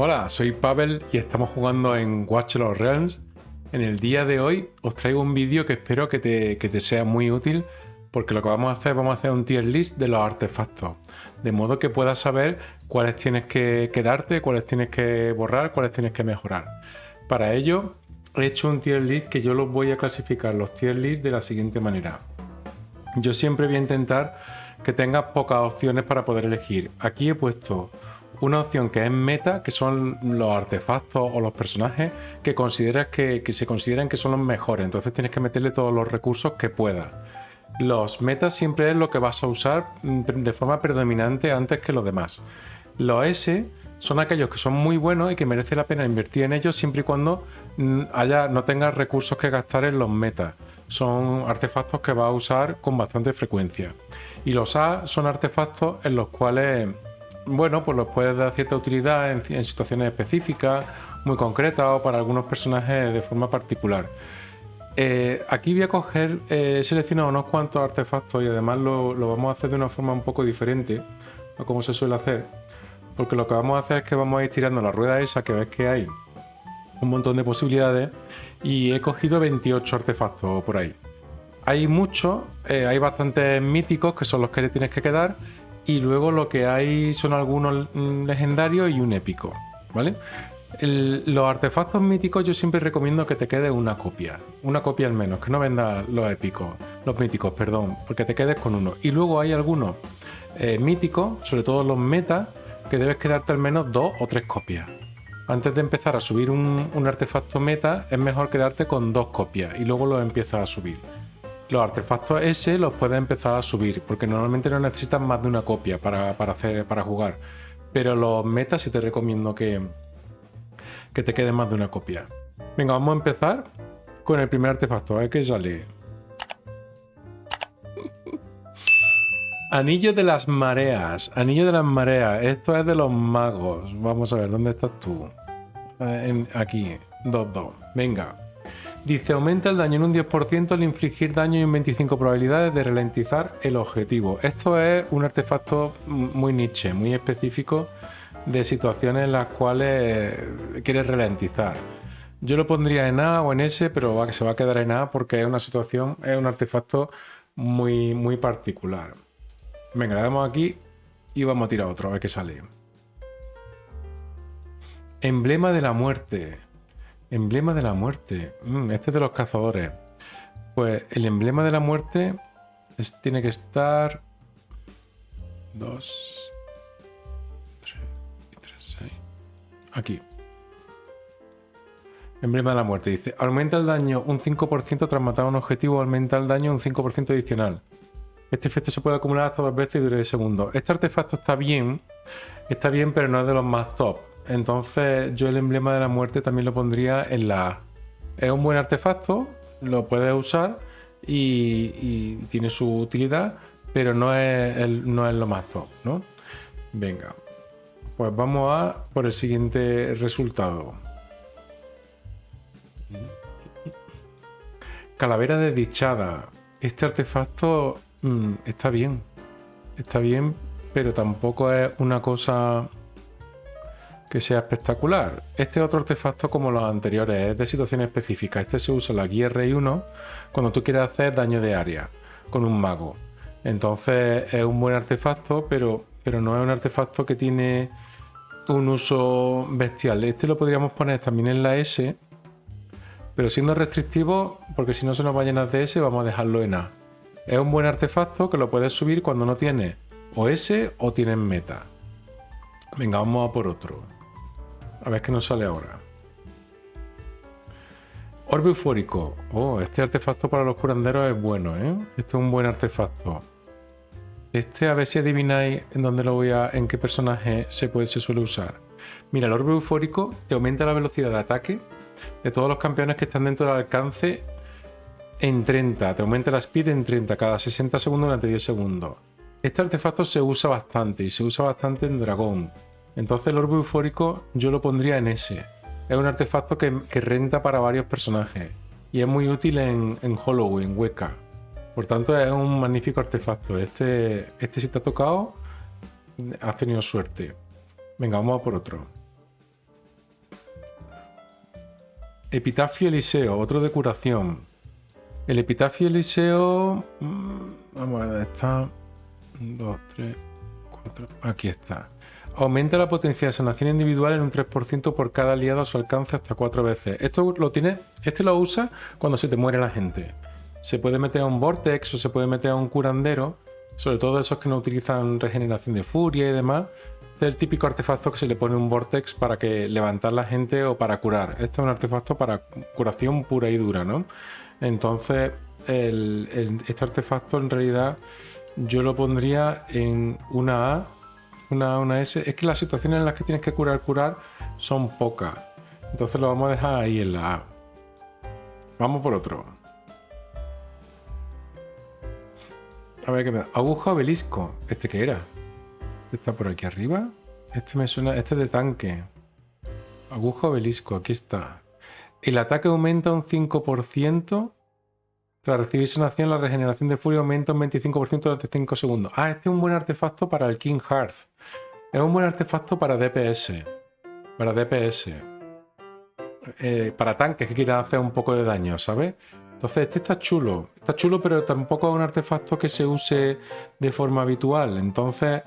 Hola, soy Pavel y estamos jugando en Watch the Realms. En el día de hoy os traigo un vídeo que espero que te sea muy útil, porque lo que vamos a hacer un tier list de los artefactos, de modo que puedas saber cuáles tienes que quedarte, cuáles tienes que borrar, cuáles tienes que mejorar. Para ello he hecho un tier list que yo los voy a clasificar los tier list de la siguiente manera. Yo siempre voy a intentar que tengas pocas opciones para poder elegir. Aquí he puesto una opción que es meta, que son los artefactos o los personajes que consideras que se consideran que son los mejores. Entonces tienes que meterle todos los recursos que puedas. Los metas siempre es lo que vas a usar de forma predominante antes que los demás. Los S son aquellos que son muy buenos y que merece la pena invertir en ellos siempre y cuando no tengas recursos que gastar en los metas. Son artefactos que vas a usar con bastante frecuencia. Y los A son artefactos en los cuales, bueno, pues los puedes dar cierta utilidad en situaciones específicas, muy concretas o para algunos personajes de forma particular. Aquí voy a coger, he seleccionado unos cuantos artefactos y además lo vamos a hacer de una forma un poco diferente a como se suele hacer, porque lo que vamos a hacer es que vamos a ir tirando la rueda esa que ves que hay un montón de posibilidades y he cogido 28 artefactos por ahí. Hay muchos, hay bastantes míticos que son los que le tienes que quedar y luego lo que hay son algunos legendarios y un épico, ¿vale? Los artefactos míticos yo siempre recomiendo que te quede una copia al menos, que no vendas los míticos, perdón, porque te quedes con uno. Y luego hay algunos míticos, sobre todo los metas, que debes quedarte al menos 2 o 3 copias. Antes de empezar a subir un artefacto meta, es mejor quedarte con 2 copias y luego los empiezas a subir. Los artefactos S los puedes empezar a subir, porque normalmente no necesitas más de una copia para jugar. Pero los metas sí te recomiendo que te quede más de una copia. Venga, vamos a empezar con el primer artefacto. A ver qué sale. Anillo de las mareas. Anillo de las mareas. Esto es de los magos. Vamos a ver, ¿dónde estás tú? Aquí. 2-2. Venga. Dice, aumenta el daño en un 10% al infligir daño y un 25 probabilidades de ralentizar el objetivo. Esto es un artefacto muy niche, muy específico de situaciones en las cuales quieres ralentizar. Yo lo pondría en A o en S, pero se va a quedar en A porque es una situación, es un artefacto muy, muy particular. Venga, le damos aquí y vamos a tirar otro, a ver qué sale. Emblema de la muerte. Emblema de la muerte. Este es de los cazadores. Pues el emblema de la muerte tiene que estar 2, 3, 6. Aquí. Emblema de la muerte. Dice, aumenta el daño un 5% tras matar a un objetivo, aumenta el daño un 5% adicional. Este efecto se puede acumular hasta 2 veces y dura 10 segundos. Este artefacto está bien, pero no es de los más top. Entonces yo el emblema de la muerte también lo pondría en la A. Es un buen artefacto, lo puedes usar y tiene su utilidad, pero no es lo más top, ¿no? Venga, pues vamos a por el siguiente resultado. Calavera desdichada. Este artefacto está bien, pero tampoco es una cosa que sea espectacular. Este otro artefacto, como los anteriores, es de situaciones específicas. Este se usa en la guía Rey 1 cuando tú quieres hacer daño de área con un mago. Entonces es un buen artefacto, pero no es un artefacto que tiene un uso bestial. Este lo podríamos poner también en la S, pero siendo restrictivo, porque si no se nos va a llenar de S, vamos a dejarlo en A. Es un buen artefacto que lo puedes subir cuando no tienes o S o tienes meta. Venga, vamos a por otro. A ver qué nos sale ahora. Orbe eufórico. Oh, este artefacto para los curanderos es bueno, ¿eh? Este es un buen artefacto. Este, a ver si adivináis en qué personaje se suele usar. Mira, el orbe eufórico te aumenta la velocidad de ataque de todos los campeones que están dentro del alcance en 30. Te aumenta la speed en 30 cada 60 segundos durante 10 segundos. Este artefacto se usa bastante y se usa bastante en dragón. Entonces el orbe eufórico yo lo pondría en S. Es un artefacto que renta para varios personajes y es muy útil en Hollow, en Weka. Por tanto es un magnífico artefacto. Este si te ha tocado, has tenido suerte. Venga, vamos a por otro. Epitafio Eliseo, otro de curación. El epitafio Eliseo... vamos a ver, está... 2, 3, 4... Aquí está. Aumenta la potencia de sanación individual en un 3% por cada aliado a su alcance hasta 4 veces. Esto lo tiene... Este lo usa cuando se te muere la gente. Se puede meter a un vortex o se puede meter a un curandero. Sobre todo esos que no utilizan regeneración de furia y demás. Este es el típico artefacto que se le pone un vortex para que levantar la gente o para curar. Este es un artefacto para curación pura y dura, ¿no? Entonces, este artefacto en realidad yo lo pondría en una A, una S. Es que las situaciones en las que tienes que curar son pocas. Entonces lo vamos a dejar ahí en la A. Vamos por otro. A ver qué me da. Aguja obelisco. ¿Este qué era? ¿Está por aquí arriba? Este me suena... Este es de tanque. Aguja obelisco. Aquí está. El ataque aumenta un 5%. Tras recibir sanación, la regeneración de furia aumenta un 25% durante 5 segundos. Ah, este es un buen artefacto para el King Hearth. Es un buen artefacto para DPS. Para DPS. Para tanques que quieran hacer un poco de daño, ¿sabes? Entonces este está chulo. Está chulo, pero tampoco es un artefacto que se use de forma habitual. Entonces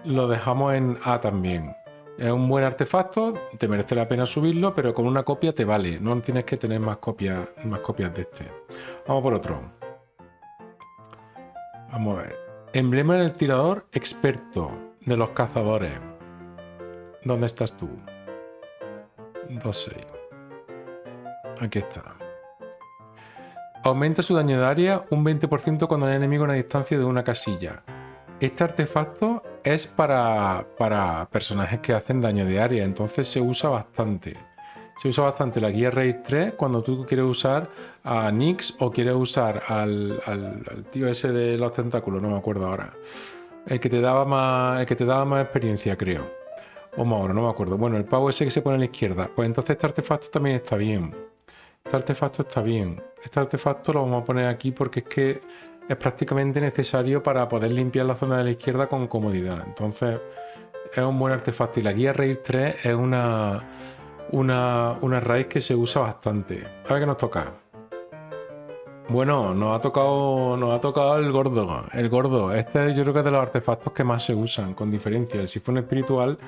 lo dejamos en A también. Es un buen artefacto, te merece la pena subirlo, pero con una copia te vale. No tienes que tener más copias de este. Vamos por otro. Vamos a ver. Emblema del tirador experto de los cazadores. ¿Dónde estás tú? 2-6. Aquí está. Aumenta su daño de área un 20% cuando hay enemigo a una distancia de una casilla. Este artefacto es para personajes que hacen daño de área, entonces se usa bastante. Se usa bastante la guía Raid 3 cuando tú quieres usar a Nyx o quieres usar al tío ese de los tentáculos, no me acuerdo ahora. El que te daba más experiencia, creo. O más ahora, no me acuerdo. Bueno, el pavo ese que se pone a la izquierda. Pues entonces este artefacto también está bien. Este artefacto está bien. Este artefacto lo vamos a poner aquí porque es que es prácticamente necesario para poder limpiar la zona de la izquierda con comodidad. Entonces es un buen artefacto. Y la guía Raid 3 es una raid que se usa bastante. A ver qué nos toca. Bueno, nos ha tocado el gordo. El gordo. Este yo creo que es de los artefactos que más se usan, con diferencia. El sifón espiritual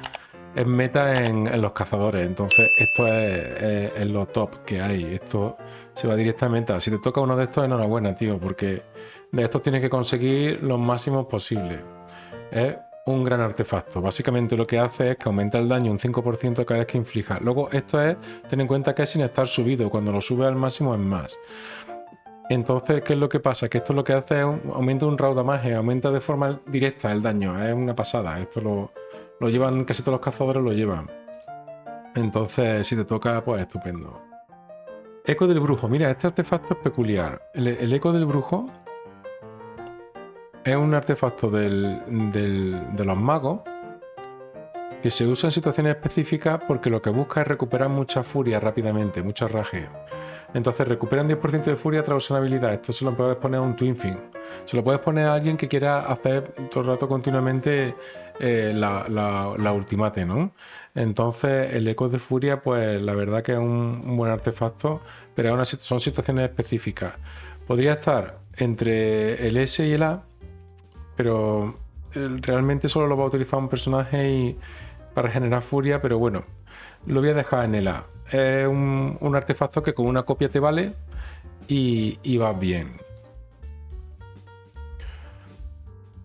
es meta en los cazadores. Entonces esto es lo top que hay. Esto se va directamente a... Si te toca uno de estos, enhorabuena, tío, porque de estos tienes que conseguir los máximos posibles. Es un gran artefacto. Básicamente lo que hace es que aumenta el daño un 5% cada vez que inflija. Luego esto es, ten en cuenta que es sin estar subido. Cuando lo subes al máximo es más. Entonces, ¿qué es lo que pasa? Que esto lo que hace es aumenta un raudamaje, aumenta de forma directa el daño. Es una pasada. Esto lo llevan, casi todos los cazadores lo llevan. Entonces, si te toca, pues estupendo. Eco del brujo. Mira, este artefacto es peculiar. El eco del brujo es un artefacto de los magos que se usa en situaciones específicas porque lo que busca es recuperar mucha furia rápidamente, mucha rage. Entonces recuperan 10% de furia tras usar una habilidad. Esto se lo puedes poner a un Twinfin. Se lo puedes poner a alguien que quiera hacer todo el rato continuamente la ultimate, ¿no? Entonces el eco de furia, pues la verdad que es un buen artefacto, pero son situaciones específicas. Podría estar entre el S y el A, pero realmente solo lo va a utilizar un personaje para generar furia, pero bueno, lo voy a dejar en el A. Es un artefacto que con una copia te vale y va bien.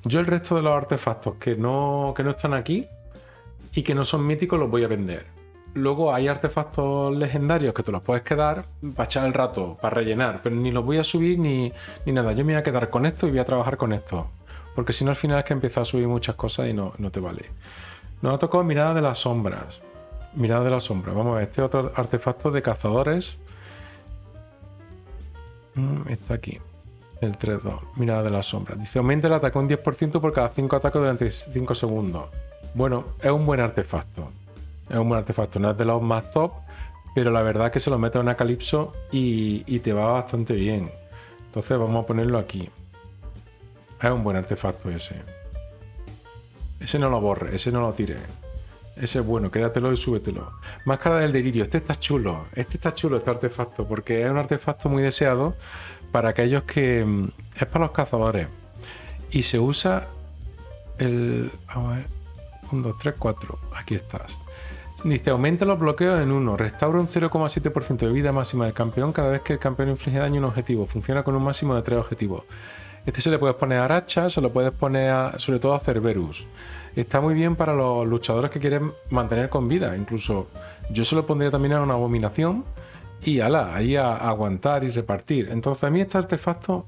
Yo el resto de los artefactos que no están aquí y que no son míticos los voy a vender. Luego hay artefactos legendarios que te los puedes quedar para echar el rato, para rellenar, pero ni los voy a subir ni nada. Yo me voy a quedar con esto y voy a trabajar con esto. Porque si no al final es que empieza a subir muchas cosas y no te vale. Nos ha tocado Mirada de las Sombras. Mirada de las Sombras. Vamos a ver, este otro artefacto de cazadores. Está aquí. El 3-2. Mirada de las Sombras. Dice, aumenta el ataque un 10% por cada 5 ataques durante 5 segundos. Bueno, es un buen artefacto. Es un buen artefacto. No es de los más top, pero la verdad es que se lo mete a una Calypso y te va bastante bien. Entonces vamos a ponerlo aquí. Es un buen artefacto ese. Ese no lo borre, ese no lo tire. Ese es bueno, quédatelo y súbetelo. Máscara del delirio, este está chulo. Este artefacto, porque es un artefacto muy deseado para aquellos que... es para los cazadores. Y se usa el... Vamos a ver. 1, 2, 3, 4. Aquí estás. Dice, aumenta los bloqueos en 1. Restaura un 0,7% de vida máxima del campeón cada vez que el campeón inflige daño a un objetivo. Funciona con un máximo de 3 objetivos. Este se le puedes poner a Aracha, se lo puedes poner sobre todo a Cerberus. Está muy bien para los luchadores que quieren mantener con vida. Incluso yo se lo pondría también a una abominación y ala, ahí a aguantar y repartir. Entonces a mí este artefacto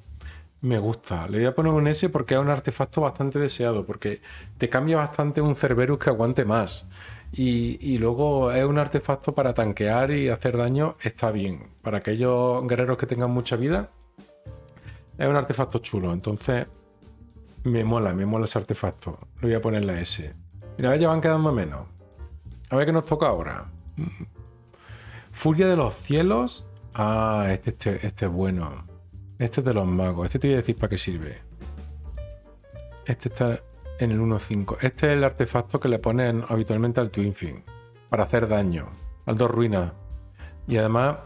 me gusta. Le voy a poner un S porque es un artefacto bastante deseado, porque te cambia bastante un Cerberus que aguante más. Y luego es un artefacto para tanquear y hacer daño, está bien. Para aquellos guerreros que tengan mucha vida, es un artefacto chulo. Entonces me mola ese artefacto. Le voy a poner la S. Mira, a ver, ya van quedando menos. A ver qué nos toca ahora. Furia de los cielos. Ah, este es bueno. Este es de los magos. Este te voy a decir para qué sirve. Este está en el 1.5. Este es el artefacto que le ponen habitualmente al Twin Fin para hacer daño. Al 2 ruinas. Y además,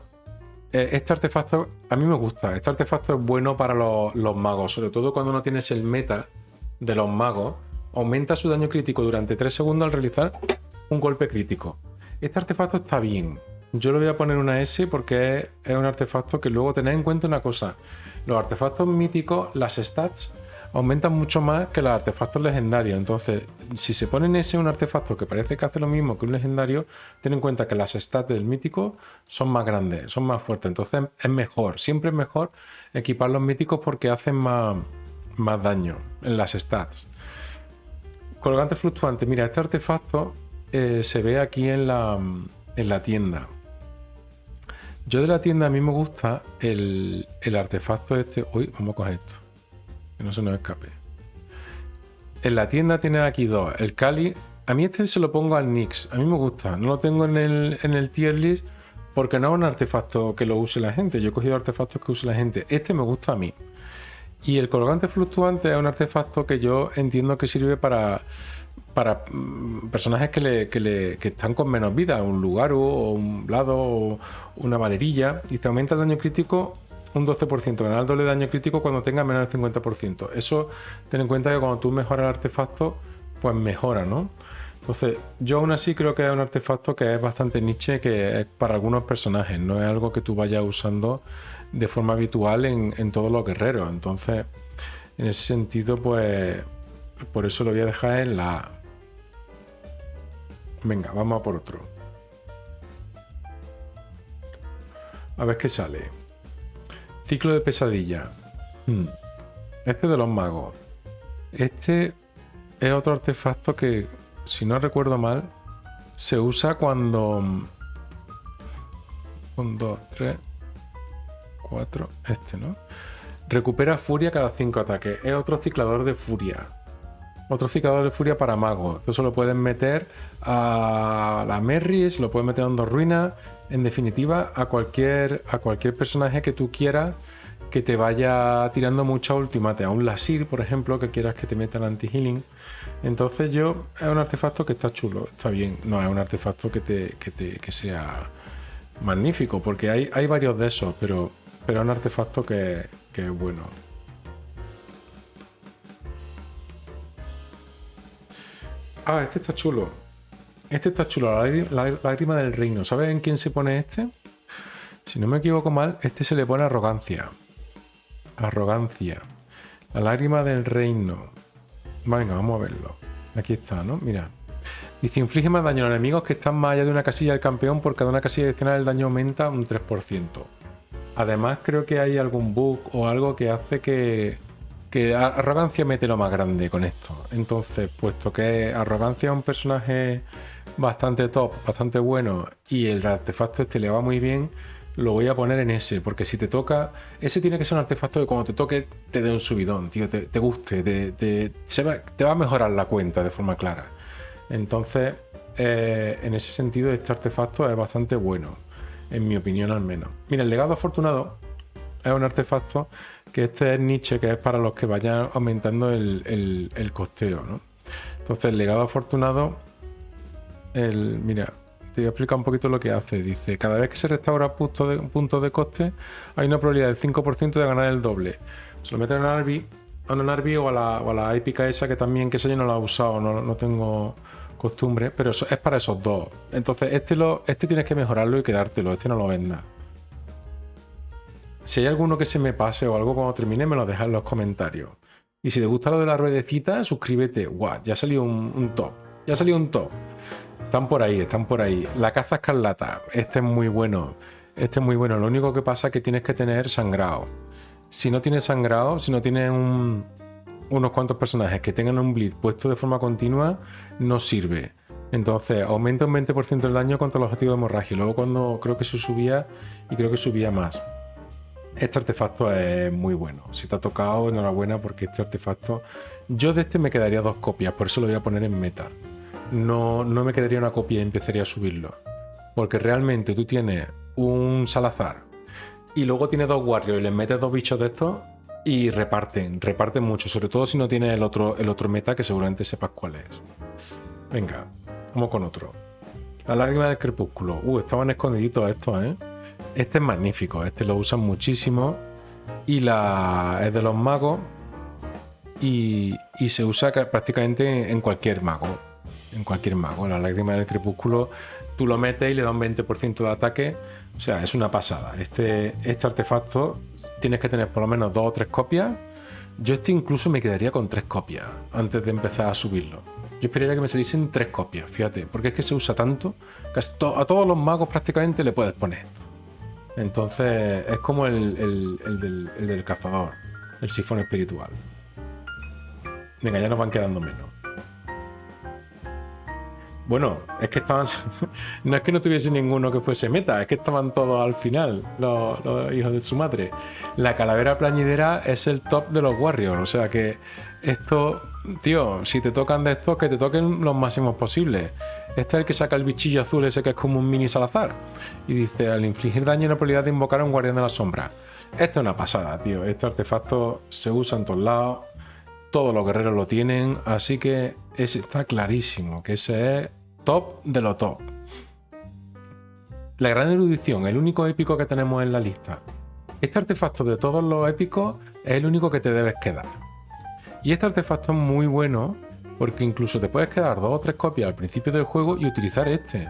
este artefacto a mí me gusta. Este artefacto es bueno para los magos. Sobre todo cuando no tienes el meta de los magos. Aumenta su daño crítico durante 3 segundos al realizar un golpe crítico. Este artefacto está bien. Yo le voy a poner una S porque es un artefacto que luego tened en cuenta una cosa. Los artefactos míticos, las stats, aumentan mucho más que los artefactos legendarios. Entonces, si se pone en S un artefacto que parece que hace lo mismo que un legendario, ten en cuenta que las stats del mítico son más grandes, son más fuertes. Entonces es mejor, siempre es mejor equipar los míticos porque hacen más daño en las stats. Colgante fluctuante. Mira, este artefacto se ve aquí en la tienda. Yo de la tienda a mí me gusta el artefacto este. Uy, vamos a coger esto. Que no se nos escape. En la tienda tiene aquí dos. El Kali. A mí este se lo pongo al Nyx. A mí me gusta. No lo tengo en el tier list porque no es un artefacto que lo use la gente. Yo he cogido artefactos que use la gente. Este me gusta a mí. Y el colgante fluctuante es un artefacto que yo entiendo que sirve para personajes que están con menos vida, un Lugaru o un Lado o una Valerilla, y te aumenta el daño crítico un 12%, ganar el doble de daño crítico cuando tenga menos del 50%. Eso, ten en cuenta que cuando tú mejoras el artefacto, pues mejora, ¿no? Entonces, yo aún así creo que es un artefacto que es bastante niche, que es para algunos personajes, no es algo que tú vayas usando de forma habitual en todos los guerreros. Entonces, en ese sentido, pues por eso lo voy a dejar en la A. Venga, vamos a por otro. A ver qué sale. Ciclo de pesadilla. Este de los magos. Este es otro artefacto que, si no recuerdo mal, se usa cuando... 1, 2, 3, 4... Este, ¿no? Recupera furia cada 5 ataques. Es otro ciclador de furia. Otro ciclador de furia para magos. Eso lo pueden meter a la Merry, se lo pueden meter a Hondo Ruina. En definitiva, a cualquier personaje que tú quieras que te vaya tirando mucha ultimate. A un Lasir, por ejemplo, que quieras que te meta el anti-healing. Entonces es un artefacto que está chulo, está bien. No es un artefacto que sea magnífico, porque hay varios de esos, pero es un artefacto que es bueno. Ah, este está chulo. Este está chulo, la lágrima del reino. ¿Sabes en quién se pone este? Si no me equivoco mal, este se le pone arrogancia. Arrogancia. La lágrima del reino. Venga, vamos a verlo. Aquí está, ¿no? Mira. Dice, inflige más daño a los enemigos que están más allá de una casilla del campeón. Por cada una casilla adicional el daño aumenta un 3%. Además, creo que hay algún bug o algo que hace que arrogancia mete lo más grande con esto. Entonces, puesto que arrogancia es un personaje bastante top, bastante bueno, y el artefacto este le va muy bien, lo voy a poner en ese, porque si te toca, ese tiene que ser un artefacto que cuando te toque te dé un subidón, tío, te guste, te va a mejorar la cuenta de forma clara. Entonces, en ese sentido, este artefacto es bastante bueno, en mi opinión al menos. Mira, el legado afortunado es un artefacto que este es niche, que es para los que vayan aumentando el costeo, ¿no? Entonces, el legado afortunado Mira, te voy a explicar un poquito lo que hace. Dice, cada vez que se restaura punto de coste, hay una probabilidad del 5% de ganar el doble. Se lo meten a un Arby o a la épica esa que también, que esa yo no la he usado, no tengo costumbre, pero eso es para esos dos. Entonces este tienes que mejorarlo y quedártelo, este no lo vendas. Si hay alguno que se me pase o algo cuando termine, me lo dejas en los comentarios. Y si te gusta lo de la ruedecita, suscríbete. ¡Guau! Ya ha salido un top. Ya ha salido un top. Están por ahí, están por ahí. La caza escarlata. Este es muy bueno. Este es muy bueno. Lo único que pasa es que tienes que tener sangrado. Si no tienes sangrado, si no tienes unos cuantos personajes que tengan un bleed puesto de forma continua, no sirve. Entonces, aumenta un 20% el daño contra el objetivo de hemorragia. Luego cuando creo que se subía, y creo que subía más. Este artefacto es muy bueno. Si te ha tocado, enhorabuena, porque este artefacto... Yo de este me quedaría 2 copias, por eso lo voy a poner en meta. No me quedaría una copia y empezaría a subirlo. Porque realmente tú tienes un Salazar y luego tienes 2 Warriors y les metes 2 bichos de estos y reparten mucho. Sobre todo si no tienes el otro meta, que seguramente sepas cuál es. Venga, vamos con otro. La lágrima del crepúsculo. Estaban escondiditos estos, ¿eh? Este es magnífico, este lo usan muchísimo y es de los magos y se usa prácticamente en cualquier mago. En cualquier mago. La lágrima del crepúsculo tú lo metes y le da un 20% de ataque. O sea, es una pasada. Este artefacto tienes que tener por lo menos 2 o 3 copias. Yo incluso me quedaría con 3 copias antes de empezar a subirlo. Yo esperaría que me saliesen 3 copias, fíjate, porque es que se usa tanto que a todos los magos prácticamente le puedes poner esto. Entonces es como el del cazador, el sifón espiritual. Venga, ya nos van quedando menos. Bueno, es que estaban... No es que no tuviese ninguno que fuese meta, es que estaban todos al final, los hijos de su madre. La calavera plañidera es el top de los Warriors, o sea que esto... Tío, si te tocan de estos, que te toquen los máximos posibles. Este es el que saca el bichillo azul ese que es como un mini Salazar. Y dice, al infligir daño hay la probabilidad de invocar a un guardián de la sombra. Esto es una pasada, tío. Este artefacto se usa en todos lados. Todos los guerreros lo tienen. Así que ese está clarísimo, que ese es top de lo top. La gran erudición, el único épico que tenemos en la lista. Este artefacto de todos los épicos es el único que te debes quedar. Y este artefacto es muy bueno porque incluso te puedes quedar 2 o 3 copias al principio del juego y utilizar este.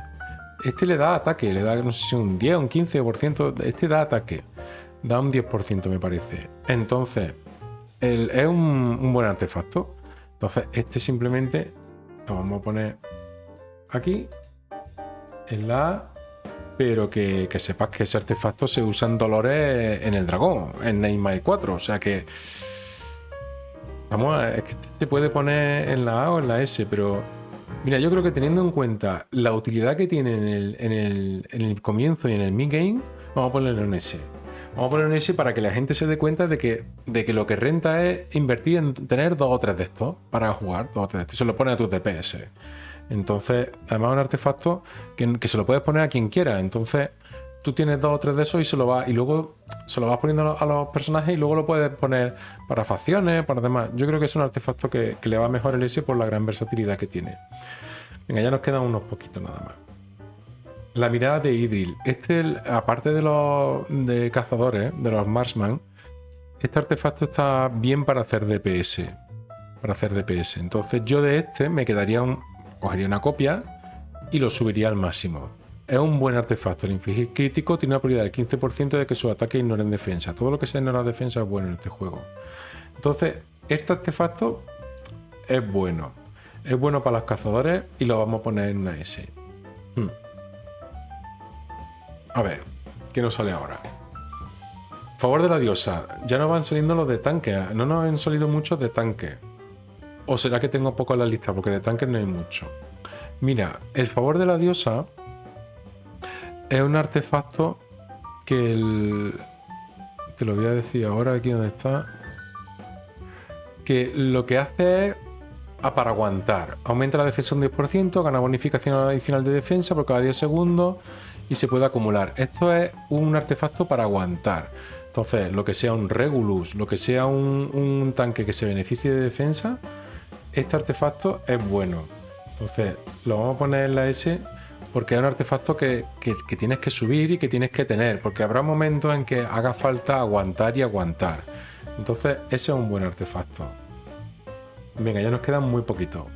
Este le da ataque, le da no sé si un 10 o un 15%. Este da ataque, da un 10% me parece. Entonces, es un buen artefacto. Entonces, este simplemente lo vamos a poner aquí en la A, pero que sepas que ese artefacto se usa en Dolores en el dragón, en Nightmare 4, o sea que... es que se puede poner en la A o en la S, pero mira, yo creo que teniendo en cuenta la utilidad que tiene en el comienzo y en el mid-game, vamos a ponerlo en S. Vamos a ponerlo en S para que la gente se dé cuenta de que lo que renta es invertir en tener 2 o 3 de estos para jugar, 2 o 3 de estos. Y se lo pone a tus DPS. Entonces, además es un artefacto que se lo puedes poner a quien quiera. Entonces, tú tienes 2 o 3 de esos y luego se lo vas poniendo a los personajes y luego lo puedes poner para facciones, para demás. Yo creo que es un artefacto que le va mejor el S por la gran versatilidad que tiene. Venga, ya nos quedan unos poquitos nada más. La mirada de Idril. Aparte de los cazadores, de los marksman, este artefacto está bien para hacer DPS. Entonces yo de este me cogería una copia y lo subiría al máximo. Es un buen artefacto. El infligir crítico tiene una probabilidad del 15% de que su ataque ignoren defensa. Todo lo que sea ignorar defensa es bueno en este juego. Entonces, este artefacto es bueno. Es bueno para los cazadores y lo vamos a poner en una S. A ver, ¿qué nos sale ahora? Favor de la diosa. Ya nos van saliendo los de tanque. No nos han salido muchos de tanque. ¿O será que tengo poco en la lista? Porque de tanque no hay mucho. Mira, el favor de la diosa es un artefacto que te lo voy a decir ahora aquí donde está. Que lo que hace es para aguantar. Aumenta la defensa un 10%, gana bonificación adicional de defensa por cada 10 segundos y se puede acumular. Esto es un artefacto para aguantar. Entonces, lo que sea un Regulus, lo que sea un tanque que se beneficie de defensa, este artefacto es bueno. Entonces, lo vamos a poner en la S porque es un artefacto que tienes que subir y que tienes que tener, porque habrá momentos en que haga falta aguantar y aguantar. Entonces, ese es un buen artefacto. Venga, ya nos quedan muy poquito.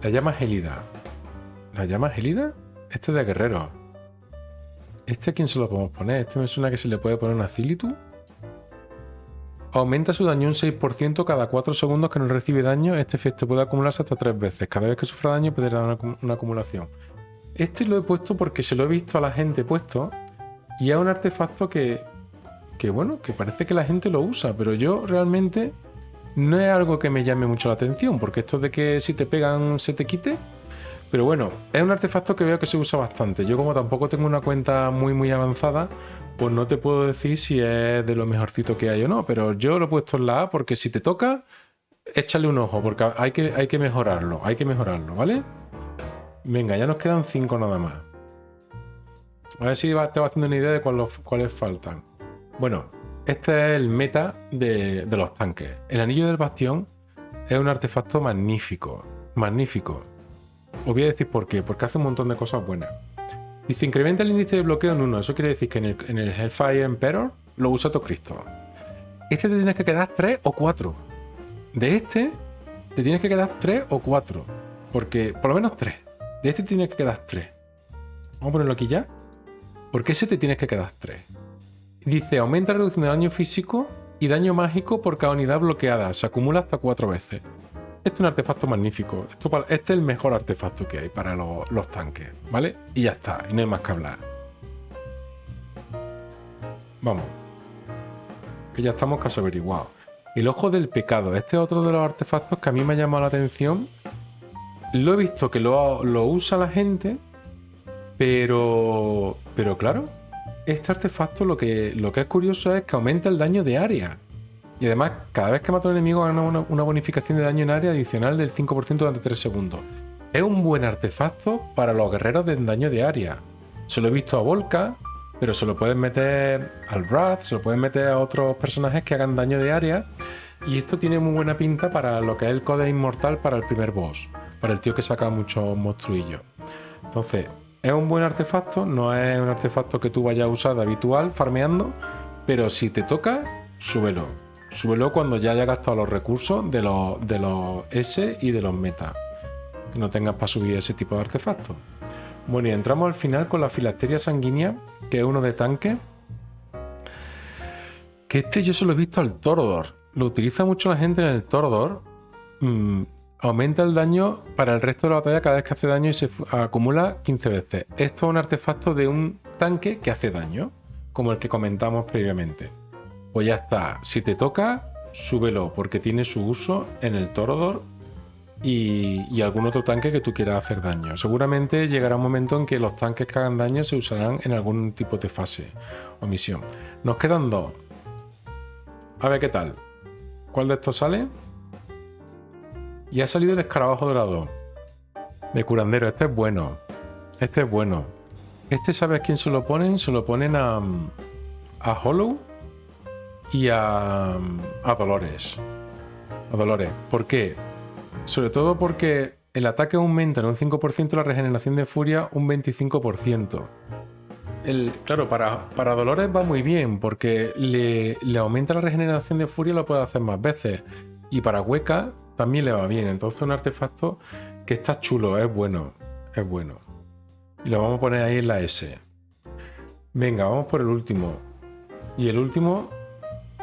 La llama gélida. ¿La llama gélida? Este es de guerrero. ¿Este a quién se lo podemos poner? Este me suena que se le puede poner una Cilitu. Aumenta su daño un 6% cada 4 segundos que no recibe daño. Este efecto puede acumularse hasta 3 veces. Cada vez que sufra daño puede dar una acumulación. Este lo he puesto porque se lo he visto a la gente puesto. Y es un artefacto que bueno, que parece que la gente lo usa. Pero yo realmente no es algo que me llame mucho la atención. Porque esto de que si te pegan se te quite. Pero bueno, es un artefacto que veo que se usa bastante. Yo como tampoco tengo una cuenta muy avanzada, pues no te puedo decir si es de lo mejorcito que hay o no. Pero yo lo he puesto en la A porque si te toca, échale un ojo, porque hay que mejorarlo. Hay que mejorarlo, ¿vale? Venga, ya nos quedan 5 nada más. A ver si te vas haciendo una idea de cuáles faltan. Bueno, este es el meta de los tanques. El anillo del bastión es un artefacto magnífico. Magnífico. Os voy a decir por qué. Porque hace un montón de cosas buenas. Dice, incrementa el índice de bloqueo en 1. Eso quiere decir que en el Hellfire Emperor lo usa todo Cristo. Este te tienes que quedar 3 o 4. De este te tienes que quedar 3 o 4. Porque, por lo menos 3. De este te tienes que quedar 3. Vamos a ponerlo aquí ya. Porque ese te tienes que quedar 3. Dice, aumenta la reducción de daño físico y daño mágico por cada unidad bloqueada. Se acumula hasta 4 veces. Este es un artefacto magnífico. Este es el mejor artefacto que hay para los tanques, ¿vale? Y ya está, y no hay más que hablar. Vamos. Que ya estamos casi averiguados. El ojo del pecado. Este es otro de los artefactos que a mí me ha llamado la atención. Lo he visto que lo usa la gente, pero claro, este artefacto lo que es curioso es que aumenta el daño de área. Y además, cada vez que mata a un enemigo gana una bonificación de daño en área adicional del 5% durante 3 segundos. Es un buen artefacto para los guerreros de daño de área. Se lo he visto a Volca, pero se lo pueden meter al Wrath, se lo pueden meter a otros personajes que hagan daño de área. Y esto tiene muy buena pinta para lo que es el Codex Inmortal para el primer boss. Para el tío que saca muchos monstruillos. Entonces, es un buen artefacto. No es un artefacto que tú vayas a usar de habitual farmeando. Pero si te toca, súbelo. Súbelo cuando ya haya gastado los recursos de los S y de los meta. Que no tengas para subir ese tipo de artefactos. Bueno, y entramos al final con la Filacteria Sanguínea, que es uno de tanque. Que este yo se lo he visto al Torodor. Lo utiliza mucho la gente en el Torodor. Aumenta el daño para el resto de la batalla cada vez que hace daño y se acumula 15 veces. Esto es un artefacto de un tanque que hace daño, como el que comentamos previamente. Pues ya está, si te toca, súbelo, porque tiene su uso en el Torodor y algún otro tanque que tú quieras hacer daño. Seguramente llegará un momento en que los tanques que hagan daño se usarán en algún tipo de fase o misión. Nos quedan 2. A ver qué tal. ¿Cuál de estos sale? Y ha salido el escarabajo dorado. De curandero, este es bueno. Este es bueno. Este, ¿sabes quién se lo ponen? Se lo ponen a Hollow y a Dolores. A Dolores. ¿Por qué? Sobre todo porque el ataque aumenta en un 5%, la regeneración de furia un 25%. Claro, para Dolores va muy bien porque le aumenta la regeneración de furia y lo puede hacer más veces. Y para Hueca también le va bien. Entonces un artefacto que está chulo, es bueno. Es bueno. Y lo vamos a poner ahí en la S. Venga, vamos por el último. Y el último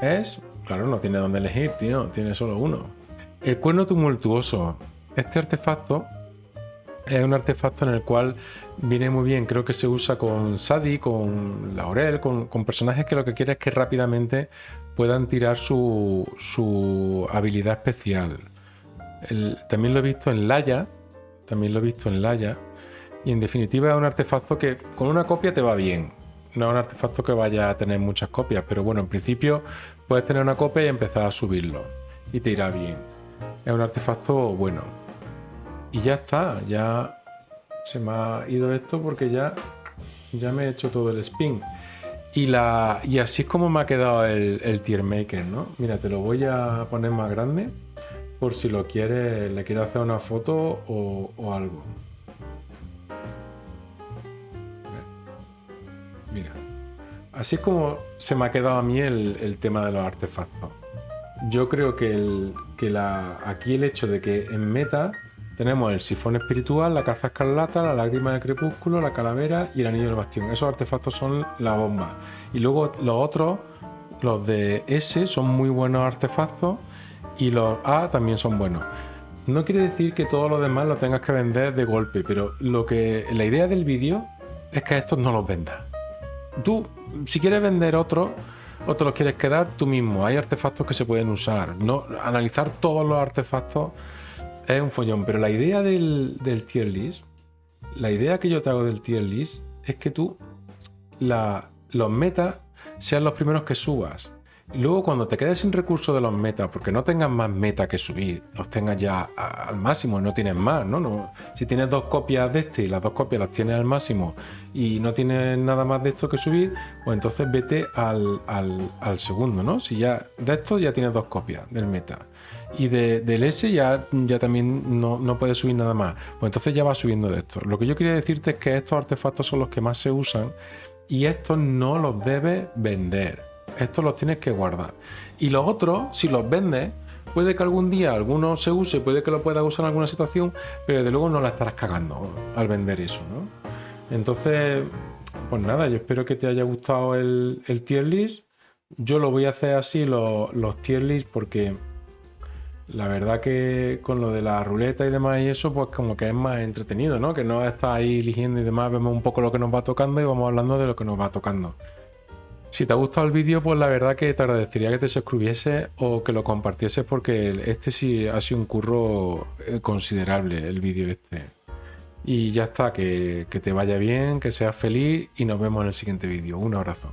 es... Claro, no tiene dónde elegir, tío. Tiene solo uno. El cuerno tumultuoso. Este artefacto es un artefacto en el cual viene muy bien. Creo que se usa con Sadi, con Laurel, con personajes que lo que quiere es que rápidamente puedan tirar su habilidad especial. También lo he visto en Laia. Y en definitiva es un artefacto que con una copia te va bien. No es un artefacto que vaya a tener muchas copias, pero bueno, en principio puedes tener una copia y empezar a subirlo. Y te irá bien. Es un artefacto bueno. Y ya está, ya se me ha ido esto porque ya me he hecho todo el spin. Y así es como me ha quedado el tier maker, ¿no? Mira, te lo voy a poner más grande por si lo quieres, le quieres hacer una foto o algo. Mira, así es como se me ha quedado a mí el tema de los artefactos. Yo creo que, aquí el hecho de que en meta tenemos el sifón espiritual, la caza escarlata, la lágrima del crepúsculo, la calavera y el anillo del bastión. Esos artefactos son la bomba. Y luego los otros, los de S, son muy buenos artefactos y los A también son buenos. No quiere decir que todos los demás los tengas que vender de golpe, pero la idea del vídeo es que estos no los vendas. Tú, si quieres vender otro o te los quieres quedar tú mismo, hay artefactos que se pueden usar. No, analizar todos los artefactos es un follón, pero la idea del tier list, la idea que yo te hago del tier list es que tú los metas sean los primeros que subas. Y luego cuando te quedes sin recursos de los metas, porque no tengas más meta que subir, los tengas ya al máximo y no tienes más, ¿no? Si tienes 2 copias de este y las 2 copias las tienes al máximo y no tienes nada más de esto que subir, pues entonces vete al segundo, ¿no? Si ya de esto ya tienes 2 copias del meta y del S ya también no puedes subir nada más, pues entonces ya vas subiendo de esto. Lo que yo quería decirte es que estos artefactos son los que más se usan y estos no los debes vender. Estos los tienes que guardar. Y los otros, si los vendes, puede que algún día alguno se use, puede que lo puedas usar en alguna situación, pero desde luego no la estarás cagando al vender eso, ¿no? Entonces, pues nada, yo espero que te haya gustado el tier list. Yo lo voy a hacer así, los tier list, porque la verdad que con lo de la ruleta y demás y eso, pues como que es más entretenido, ¿no? Que no estás ahí eligiendo y demás, vemos un poco lo que nos va tocando y vamos hablando de lo que nos va tocando. Si te ha gustado el vídeo, pues la verdad que te agradecería que te suscribieses o que lo compartieses, porque este sí ha sido un curro considerable, el vídeo este. Y ya está, que te vaya bien, que seas feliz y nos vemos en el siguiente vídeo. Un abrazo.